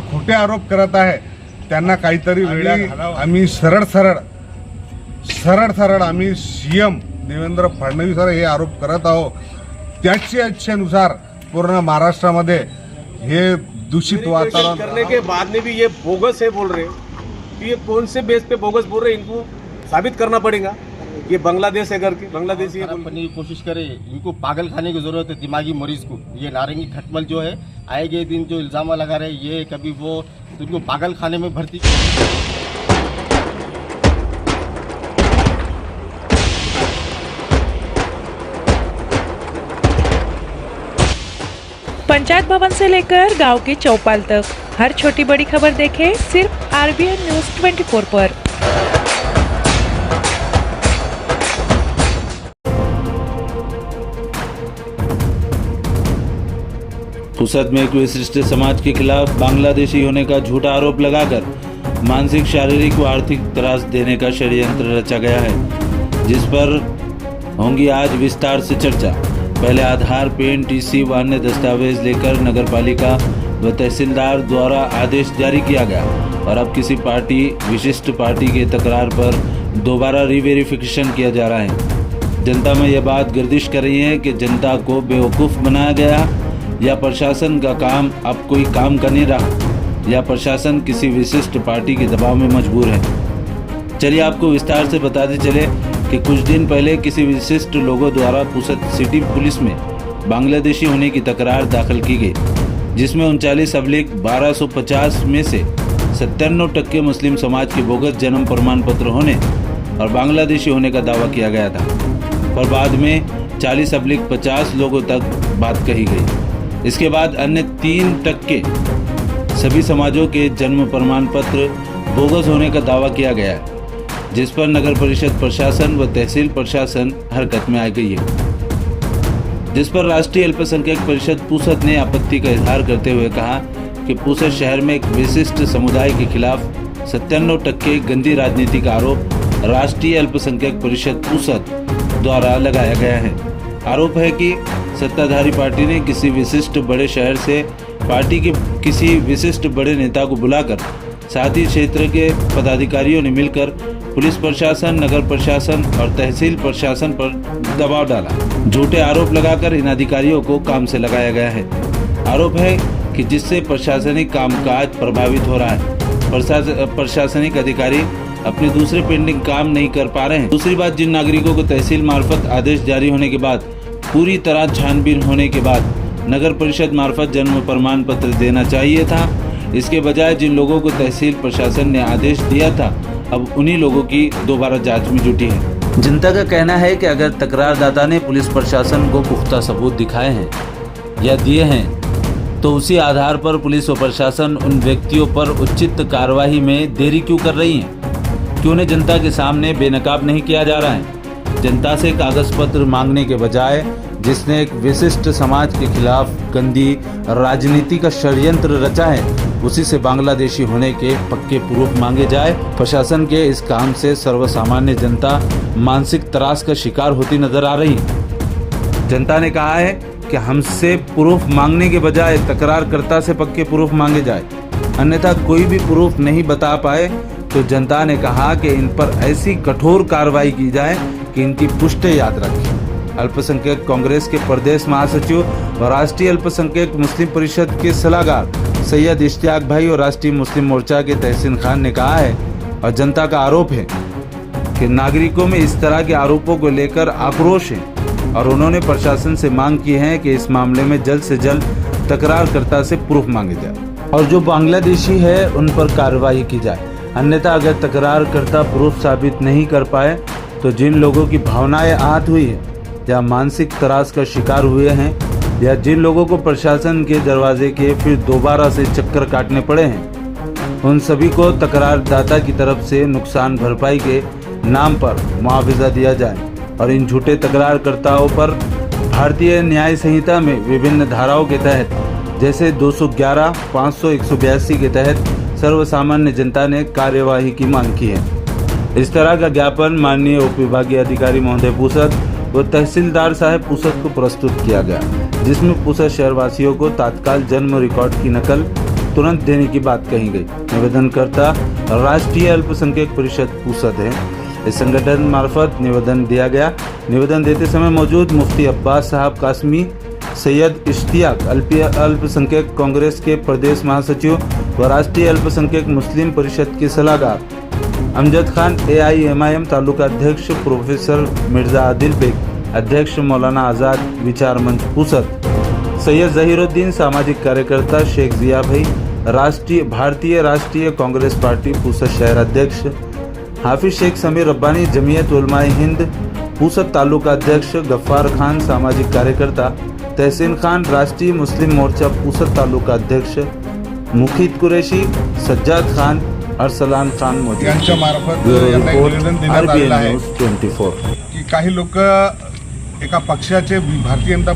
खोटे आरोप करत आहे त्यांना काहीतरी वेळा घालावा। आम्ही सरळ सरळ आम्ही सीएम देवेंद्र फडणवीसवर हे आरोप करत आहोत। त्याच्या इच्छेनुसार पूर्ण महाराष्ट्रामध्ये हे दूषित वातावरण करने के बाद में भी ये बोगस है बोल रहे हैं। तो ये कौन से बेस पे बोगस बोल रहे हैं, इनको साबित करना पड़ेगा। ये बांग्लादेश है करके बांग्लादेशी करने की कोशिश करे। इनको पागल खाने की जरूरत है, दिमागी मरीज को। ये नारंगी खटमल जो है आए गए दिन जो इल्जाम लगा रहे ये कभी वो, तो इनको पागल खाने में भर्ती। पंचायत भवन से लेकर गांव के चौपाल तक हर छोटी बड़ी खबर देखें सिर्फ RBN न्यूज 24 पर। पुसद में एक विशिष्ट समाज के खिलाफ बांग्लादेशी होने का झूठा आरोप लगाकर मानसिक, शारीरिक व आर्थिक त्रास देने का षड्यंत्र रचा गया है, जिस पर होंगी आज विस्तार से चर्चा। पहले आधार, पेन, TC व अन्य दस्तावेज लेकर नगरपालिका व तहसीलदार द्वारा आदेश जारी किया गया और अब किसी पार्टी, विशिष्ट पार्टी के तकरार पर दोबारा रीवेरिफिकेशन किया जा रहा है। जनता में यह बात गर्दिश कर रही है कि जनता को बेवकूफ़ बनाया गया या प्रशासन का काम अब कोई काम का नहीं रहा, या प्रशासन किसी विशिष्ट पार्टी के दबाव में मजबूर है। चलिए आपको विस्तार से बताते चले कि कुछ दिन पहले किसी विशिष्ट लोगों द्वारा पुसद सिटी पुलिस में बांग्लादेशी होने की तकरार दाखिल की गई, जिसमें 39/1250 में से 97% मुस्लिम समाज के बोगस जन्म प्रमाण पत्र होने और बांग्लादेशी होने का दावा किया गया था, पर बाद में 40/50 लोगों तक बात कही गई। इसके बाद अन्य 3% सभी समाजों के जन्म प्रमाण पत्र बोगस होने का दावा किया गया है, जिस पर नगर परिषद प्रशासन व तहसील प्रशासन हरकत में आ गई है, जिस पर राष्ट्रीय अल्पसंख्यक परिषद पुसद ने आपत्ति का इजहार करते हुए कहा कि पुसद शहर में एक विशिष्ट समुदाय के खिलाफ 97% गंदी राजनीति का आरोप राष्ट्रीय अल्पसंख्यक परिषद पुसद द्वारा लगाया गया है। आरोप है कि सत्ताधारी पार्टी ने किसी विशिष्ट बड़े शहर से पार्टी के किसी विशिष्ट बड़े नेता को बुलाकर साथ ही क्षेत्र के पदाधिकारियों ने मिलकर पुलिस प्रशासन, नगर प्रशासन और तहसील प्रशासन पर दबाव डाला। झूठे आरोप लगाकर इन अधिकारियों को काम से लगाया गया है। आरोप है कि जिससे प्रशासनिक कामकाज प्रभावित हो रहा है। प्रशासनिक अधिकारी अपने दूसरे पेंडिंग काम नहीं कर पा रहे हैं। दूसरी बात, जिन नागरिकों को तहसील मार्फत आदेश जारी होने के बाद पूरी तरह छानबीन होने के बाद नगर परिषद मार्फत जन्म प्रमाण पत्र देना चाहिए था, इसके बजाय जिन लोगों को तहसील प्रशासन ने आदेश दिया था अब उन्हीं लोगों की दोबारा जांच में जुटी है। जनता का कहना है कि अगर तकरारदाता ने पुलिस प्रशासन को पुख्ता सबूत दिखाए हैं या दिए हैं तो उसी आधार पर पुलिस व प्रशासन उन व्यक्तियों पर उचित कार्रवाई में देरी क्यों कर रही है? क्यों उन्हें जनता के सामने बेनकाब नहीं किया जा रहा है? जनता से कागज पत्र मांगने के बजाय जिसने एक विशिष्ट समाज के खिलाफ गंदी राजनीति का षड्यंत्र रचा है उसी से बांग्लादेशी होने के पक्के प्रूफ मांगे जाए। प्रशासन के इस काम से सर्वसामान्य जनता मानसिक त्रास का शिकार होती नजर आ रही है। जनता ने कहा है कि हमसे प्रूफ मांगने के बजाय तकरारकर्ता से पक्के प्रूफ मांगे जाए, अन्यथा कोई भी प्रूफ नहीं बता पाए तो जनता ने कहा कि इन पर ऐसी कठोर कार्रवाई की जाए कि इनकी पुष्टि याद रखें। अल्पसंख्यक कांग्रेस के प्रदेश महासचिव और राष्ट्रीय अल्पसंख्यक मुस्लिम परिषद के सलाहकार सैयद इश्तियाक भाई और राष्ट्रीय मुस्लिम मोर्चा के तहसीन खान ने कहा है और जनता का आरोप है कि नागरिकों में इस तरह के आरोपों को लेकर आक्रोश है और उन्होंने प्रशासन से मांग की है कि इस मामले में जल्द से जल्द तकरारकर्ता से प्रूफ मांगे जाए और जो बांग्लादेशी है उन पर कार्रवाई की जाए। अन्यथा अगर तकरारकर्ता प्रूफ साबित नहीं कर पाए तो जिन लोगों की भावनाएं आहत हुई है या मानसिक त्रास का शिकार हुए हैं या जिन लोगों को प्रशासन के दरवाजे के फिर दोबारा से चक्कर काटने पड़े हैं उन सभी को तकरारदाता की तरफ से नुकसान भरपाई के नाम पर मुआवजा दिया जाए और इन झूठे तकरारकर्ताओं पर भारतीय न्याय संहिता में विभिन्न धाराओं के तहत जैसे 211, 500, 182 के तहत सर्वसामान्य जनता ने कार्यवाही की मांग की है। इस तरह का ज्ञापन माननीय उप विभागीय अधिकारी महोदय पुसद व तहसीलदार साहब पुसद को प्रस्तुत किया गया, जिसमें पुसद शहरवासियों को तत्काल जन्म रिकॉर्ड की नकल, तुरंत देने की बात कही गई। निवेदनकर्ता राष्ट्रीय अल्पसंख्यक परिषद पूसद है। इस संगठन मार्फत निवेदन दिया गया। निवेदन देते समय मौजूद मुफ्ती अब्बास साहब कासमी, सैयद इश्तियाक अल्पसंख्यक कांग्रेस के प्रदेश महासचिव व राष्ट्रीय अल्पसंख्यक मुस्लिम परिषद के सलाहकार, अमजद खान AIMIM तालुका अध्यक्ष, प्रोफेसर मिर्जा आदिल बेग अध्यक्ष, मौलाना आज़ाद विचार मंच पूसद, सैयद जहीरुद्दीन सामाजिक कार्यकर्ता, शेख जिया भाई भारतीय राष्ट्रीय कांग्रेस पार्टी पूसद शहर अध्यक्ष, हाफिज शेख समीर रब्बानी जमीयत उलमाए हिंद पूसद तालुका अध्यक्ष, गफ्फार खान सामाजिक कार्यकर्ता, तहसीन खान राष्ट्रीय मुस्लिम मोर्चा पूसद तालुका अध्यक्ष, मुखीद कुरैशी, सज्जाद खान, अरसलान खान मौजूद। यांच्या मार्फत ब्युरो यांना एक रिपोर्ट, निवेदन देण्यात RBN आलेलं आहे न्यूज 24। की काही लोक एका पक्षाचे भारतीय जनता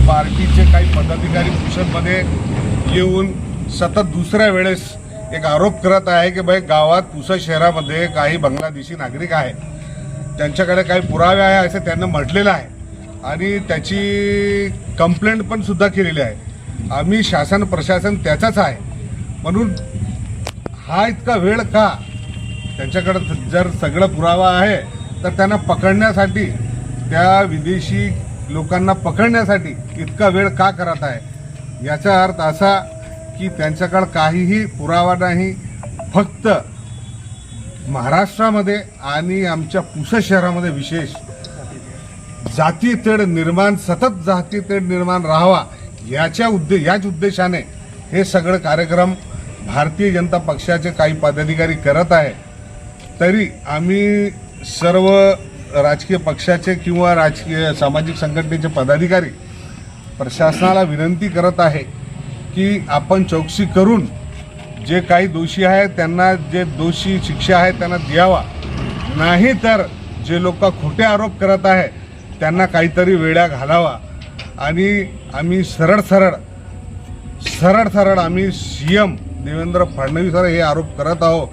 पार्टीचे काही पदाधिकारी पुसदमध्ये येऊन सतत दुसऱ्या वेळेस एक आरोप करत आहे की भाई गावात पुसद शहरामध्ये काही बांगलादेशी नागरिक आहे, त्यांच्याकडे काही पुरावे आहे असे त्यांना म्हटलेलं आहे आणि त्याची कंप्लेंट पण सुद्धा केलेली आहे। आम्ही शासन प्रशासन त्याचाच आहे, म्हणून हा इतका वेळ का? त्यांच्याकडे जर सगळं पुरावा आहे तर त्यांना पकडण्यासाठी, त्या विदेशी लोकांना पकडण्यासाठी इतका वेळ का करत आहे? याचा अर्थ असा की त्यांच्याकडे काहीही पुरावा नाही, फक्त महाराष्ट्रामध्ये आणि आमच्या पुसद शहरामध्ये विशेष जाती तेढ निर्माण, सतत जाती तेढ निर्माण राहावा याच उद्देशाने हे सगळं कार्यक्रम भारतीय जनता पक्षाचे काही पदाधिकारी करत आहे। तरी आम्ही सर्व राजकीय पक्षाचे किंवा राजकीय सामाजिक संघटनेचे पदाधिकारी प्रशासनाला विनंती करत आहे की आपण चौकशी करून जे काही दोषी आहेत त्यांना जे दोषी शिक्षा आहे त्यांना द्यावा, नाही तर जे लोक खोटे आरोप करत आहे त्यांना काहीतरी वेळा घालावा। आणि आम्ही सरळ सरळ आम्ही CM देवेंद्र फडणवीसवर हे आरोप करत आहोत,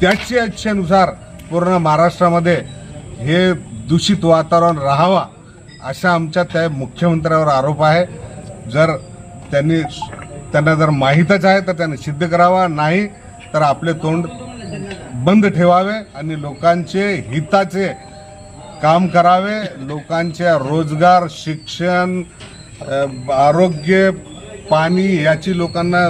त्याच्या इच्छेनुसार पूर्ण महाराष्ट्रामध्ये हे दूषित वातावरण राहावा असा आमच्या त्या मुख्यमंत्र्यावर आरोप आहे। जर त्यांना जर माहीतच आहे तर त्यांनी सिद्ध करावा, नाही तर आपले तोंड बंद ठेवावे आणि लोकांचे हिताचे काम करावे, लोकांच्या रोजगार, शिक्षण, आरोग्य, पाणी याची लोकांना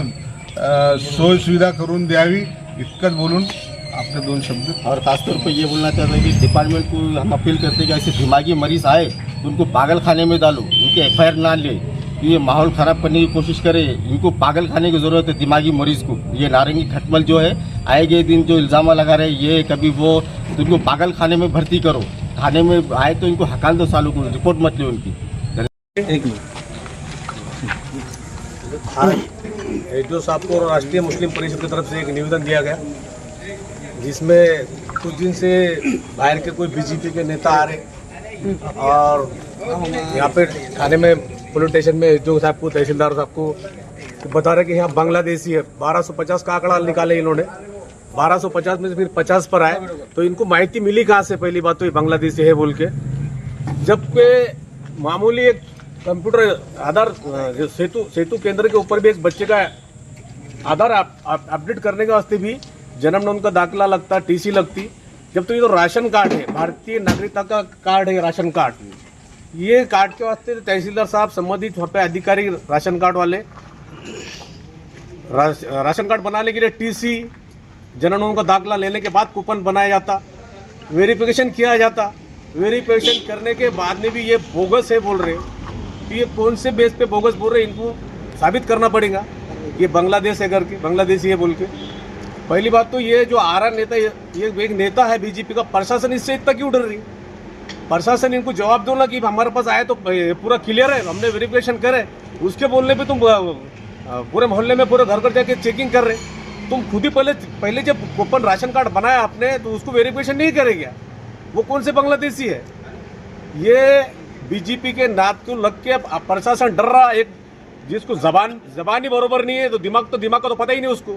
सोय सुविधा करून द्यावी, इतकंच बोलून अपने 2 शब्द। और खासतौर पर ये बोलना चाहते हैं कि डिपार्टमेंट को हम अपील करते हैं कि ऐसे दिमागी मरीज आए तो उनको पागल खाने में डालो, उनके FIR ना ले, ये माहौल ख़राब करने की कोशिश करे। इनको पागल खाने की ज़रूरत है दिमागी मरीज को। ये नारंगी खटमल जो है आए गए दिन जो इल्ज़ाम लगा रहे ये कभी वो, तो इनको पागल खाने में भर्ती करो, खाने में आए तो इनको हकाल दो, सालों को रिपोर्ट मत लो उनकी। जो साहब को राष्ट्रीय मुस्लिम परिषद की तरफ से एक निवेदन दिया गया, जिसमें कुछ दिन से बाहर के कोई BJP के नेता आ रहे और यहाँ पे थाने में पुलिस स्टेशन में जो साहब को, तहसीलदार साहब को बता रहे कि यहाँ बांग्लादेशी है। 1250 का आंकड़ा निकाले इन्होंने, 1250 में से फिर 50 पर आए, तो इनको माहिती मिली कहाँ से? पहली बात तो ये बांग्लादेशी है बोल के, जबकि मामूली एक कंप्यूटर आधार सेतु केंद्र के ऊपर भी एक बच्चे का आधार अपडेट करने के वास्ते भी जन्म नोंद का दाखला लगता, TC लगती, जब तो ये तो राशन कार्ड है, भारतीय नागरिकता का कार्ड है राशन कार्ड। ये कार्ड के वास्ते तहसीलदार साहब, संबंधित वहाँ पे अधिकारी, राशन कार्ड वाले राशन कार्ड बनाने के लिए TC, जन्म नोंद का दाखला लेने के बाद कूपन बनाया जाता, वेरिफिकेशन किया जाता। वेरिफिकेशन करने के बाद में भी ये बोगस है बोल रहे, तो ये कौन से बेस पे बोगस बोल रहे, इनको साबित करना पड़ेगा ये बांग्लादेश है करके, बांग्लादेशी है बोल के। पहली बात तो ये जो आरा नेता, ये एक नेता है BJP का, प्रशासन इससे इतना क्यों डर रही? प्रशासन इनको जवाब दो ना कि हमारे पास आए तो पूरा क्लियर है, हमने वेरिफिकेशन करे, उसके बोलने पे तुम पूरे मोहल्ले में पूरे घर घर जाके चेकिंग कर रहे। तुम खुद ही पहले जब कूपन राशन कार्ड बनाया आपने तो उसको वेरिफिकेशन नहीं करेगा, वो कौन से बांग्लादेशी है? ये BJP के नात को लग के प्रशासन डर रहा। एक जिसको जबानी बरोबर नहीं है तो दिमाग का तो पता ही नहीं उसको,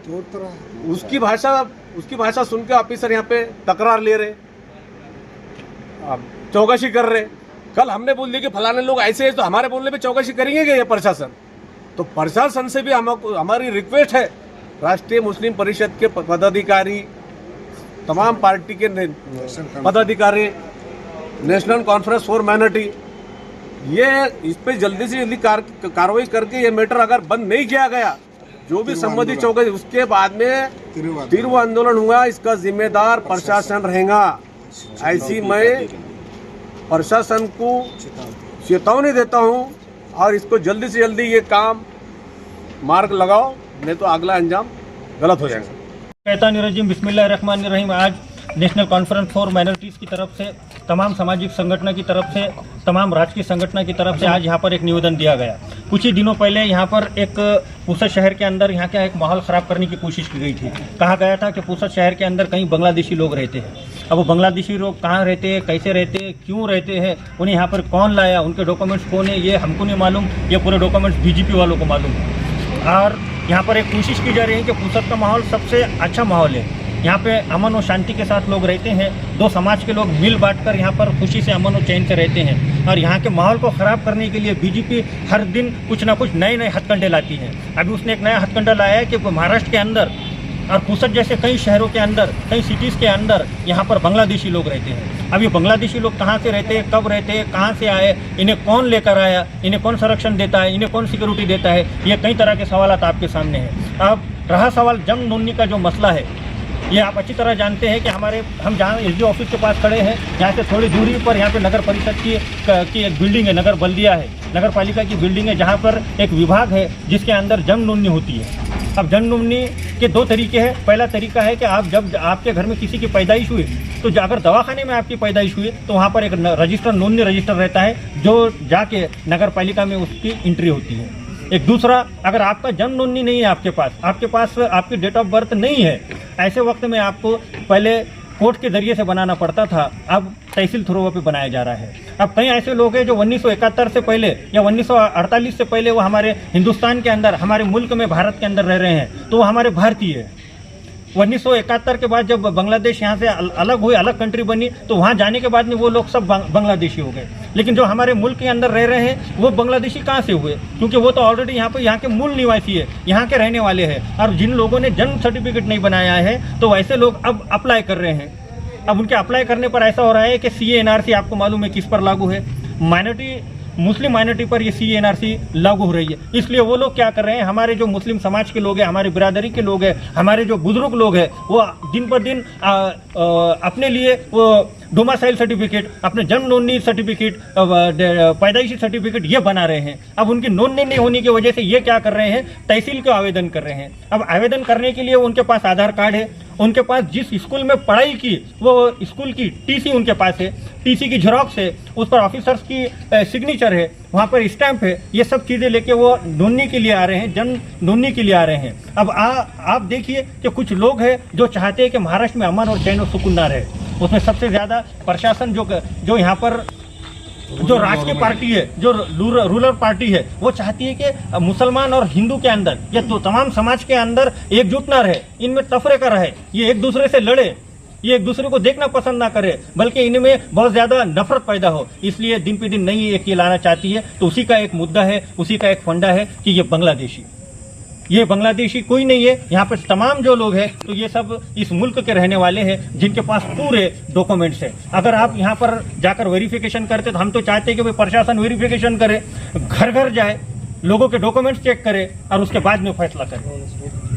उसकी भाषा सुन के ऑफिसर यहाँ पे तकरार ले रहे, चौकसी कर रहे। कल हमने बोल दिया कि फलाने लोग ऐसे हैं तो हमारे बोलने पे चौकसी करेंगे क्या ये प्रशासन? तो प्रशासन से भी हमारी रिक्वेस्ट है, राष्ट्रीय मुस्लिम परिषद के पदाधिकारी, तमाम पार्टी के पदाधिकारी, नेशनल कॉन्फ्रेंस फॉर माइनॉरिटी, ये इस पे जल्दी से जल्दी कार्रवाई करके ये मैटर अगर बंद नहीं किया गया, जो भी संबंधित चौक है उसके बाद में तीव्र आंदोलन हुआ, इसका जिम्मेदार प्रशासन रहेगा। ऐसी मैं प्रशासन को चेतावनी देता हूं और इसको जल्दी से जल्दी ये काम मार्ग लगाओ, नहीं तो अगला अंजाम गलत हो जाएगा। शैतानी रजीम बिस्मिल्लाहिर्रहमानिर्रहीम। आज नेशनल कॉन्फ्रेंस फॉर माइनॉरिटीज़ की तरफ से, तमाम सामाजिक संगठनों की तरफ से, तमाम राजकीय संगठनों की तरफ से आज यहाँ पर एक निवेदन दिया गया। कुछ ही दिनों पहले यहाँ पर एक पूसद शहर के अंदर यहाँ का एक माहौल ख़राब करने की कोशिश की गई थी। कहा गया था कि पूसद शहर के अंदर कहीं बांग्लादेशी लोग रहते हैं। अब वो बांग्लादेशी लोग कहाँ रहते हैं, कैसे रहते हैं, क्यों रहते हैं, उन्हें यहाँ पर कौन लाया, उनके डॉक्यूमेंट्स कौन है, ये हमको नहीं मालूम, ये पूरे डॉक्यूमेंट्स बीजेपी वालों को मालूम है। और यहाँ पर एक कोशिश की जा रही है कि पूसद का माहौल सबसे अच्छा माहौल है। यहाँ पे अमन और शांति के साथ लोग रहते हैं, दो समाज के लोग मिल बांटकर यहाँ पर खुशी से अमन और चैन से रहते हैं। और यहाँ के माहौल को ख़राब करने के लिए बीजेपी हर दिन कुछ ना कुछ नए नए हथकंडे लाती है। अभी उसने एक नया हथकंडा लाया है कि महाराष्ट्र के अंदर और पूसद जैसे कई शहरों के अंदर, कई सिटीज़ के अंदर यहाँ पर बांग्लादेशी लोग रहते हैं। अब ये बांग्लादेशी लोग कहाँ से रहते हैं, कब रहते हैं, कहाँ से आए, इन्हें कौन लेकर आया, इन्हें कौन संरक्षण देता है, इन्हें कौन सिक्योरिटी देता है, ये कई तरह के सवाल आपके सामने हैं। अब रहा सवाल जंग नोनी का जो मसला है, ये आप अच्छी तरह जानते हैं कि हम जहाँ एसडीओ ऑफिस के पास खड़े हैं, यहाँ से थोड़ी दूरी पर यहाँ पे नगर परिषद की एक बिल्डिंग है, नगर बल्दिया है, नगर पालिका की बिल्डिंग है, जहाँ पर एक विभाग है जिसके अंदर जंग नोनी होती है। अब जंग नोनी के दो तरीके हैं। पहला तरीका है कि आप जब आपके घर में किसी की पैदाइश हुई, तो अगर दवाखाने में आपकी पैदाइश हुई तो वहाँ पर एक रजिस्टर, नोनी रजिस्टर रहता है, जो जाके नगर पालिका में उसकी एंट्री होती है। एक दूसरा, अगर आपका जन्म नोंदनी नहीं है, आपके पास आपकी डेट ऑफ बर्थ नहीं है, ऐसे वक्त में आपको पहले कोर्ट के जरिए से बनाना पड़ता था, अब तहसील थ्रू पे बनाया जा रहा है। अब कई ऐसे लोग हैं जो 1971 से पहले या 1948 से पहले वो हमारे हिंदुस्तान के अंदर, हमारे मुल्क में, भारत के अंदर रह रहे हैं, तो वो हमारे भारतीय है। 1971 के बाद जब बांग्लादेश यहाँ से अलग हुई, अलग कंट्री बनी, तो वहाँ जाने के बाद में वो लोग सब बांग्लादेशी हो गए। लेकिन जो हमारे मुल्क के अंदर रह रहे हैं वो बांग्लादेशी कहाँ से हुए? क्योंकि वो तो ऑलरेडी यहाँ के मूल निवासी है, यहाँ के रहने वाले हैं। और जिन लोगों ने जन्म सर्टिफिकेट नहीं बनाया है, तो वैसे लोग अब अप्लाई कर रहे हैं। अब उनके अप्लाई करने पर ऐसा हो रहा है कि CA NRC आपको मालूम है किस पर लागू है, मुस्लिम माइनॉरिटी पर ये CA NRC लागू हो रही है। इसलिए वो लोग क्या कर रहे हैं, हमारे जो मुस्लिम समाज के लोग हैं, हमारे बिरादरी के लोग हैं, हमारे जो बुजुर्ग लोग हैं, वो दिन पर दिन अपने लिए वो डोमासाइल सर्टिफिकेट, अपने जन्म नोंदनी सर्टिफिकेट, पैदाइशी सर्टिफिकेट ये बना रहे हैं। अब उनकी नोंदनी नहीं होने की वजह से ये क्या कर रहे हैं, तहसील को आवेदन कर रहे हैं। अब आवेदन करने के लिए उनके पास आधार कार्ड है, उनके पास जिस स्कूल में पढ़ाई की वो स्कूल की TC उनके पास है, TC की झेरॉक्स है, उस पर ऑफिसर्स की सिग्नेचर है, वहाँ पर स्टैंप है, ये सब चीज़ें लेके वो नोंदनी के लिए आ रहे हैं, जन्म नोंदनी के लिए आ रहे हैं। अब आप देखिए कि कुछ लोग हैं जो चाहते हैं कि महाराष्ट्र में अमन और चैन और सुकून ना रहे। उसमें सबसे ज़्यादा प्रशासन जो यहाँ पर जो राजकीय पार्टी है, जो रूरल पार्टी है, वो चाहती है कि मुसलमान और हिंदू के अंदर या तो तमाम समाज के अंदर एकजुट ना रहे, इनमें तफरीका रहे, ये एक दूसरे से लड़े, ये एक दूसरे को देखना पसंद ना करे, बल्कि इनमें बहुत ज़्यादा नफरत पैदा हो। इसलिए दिन पे दिन नई एक ये लाना चाहती है। तो उसी का एक मुद्दा है, उसी का एक फंडा है कि ये बांग्लादेशी कोई नहीं है। यहाँ पर तमाम जो लोग हैं, तो ये सब इस मुल्क के रहने वाले हैं, जिनके पास पूरे डॉक्यूमेंट्स हैं। अगर आप यहाँ पर जाकर वेरिफिकेशन करते तो हम तो चाहते हैं कि भाई प्रशासन वेरिफिकेशन करे, घर घर जाए, लोगों के डॉक्यूमेंट्स चेक करे और उसके बाद में फैसला करे।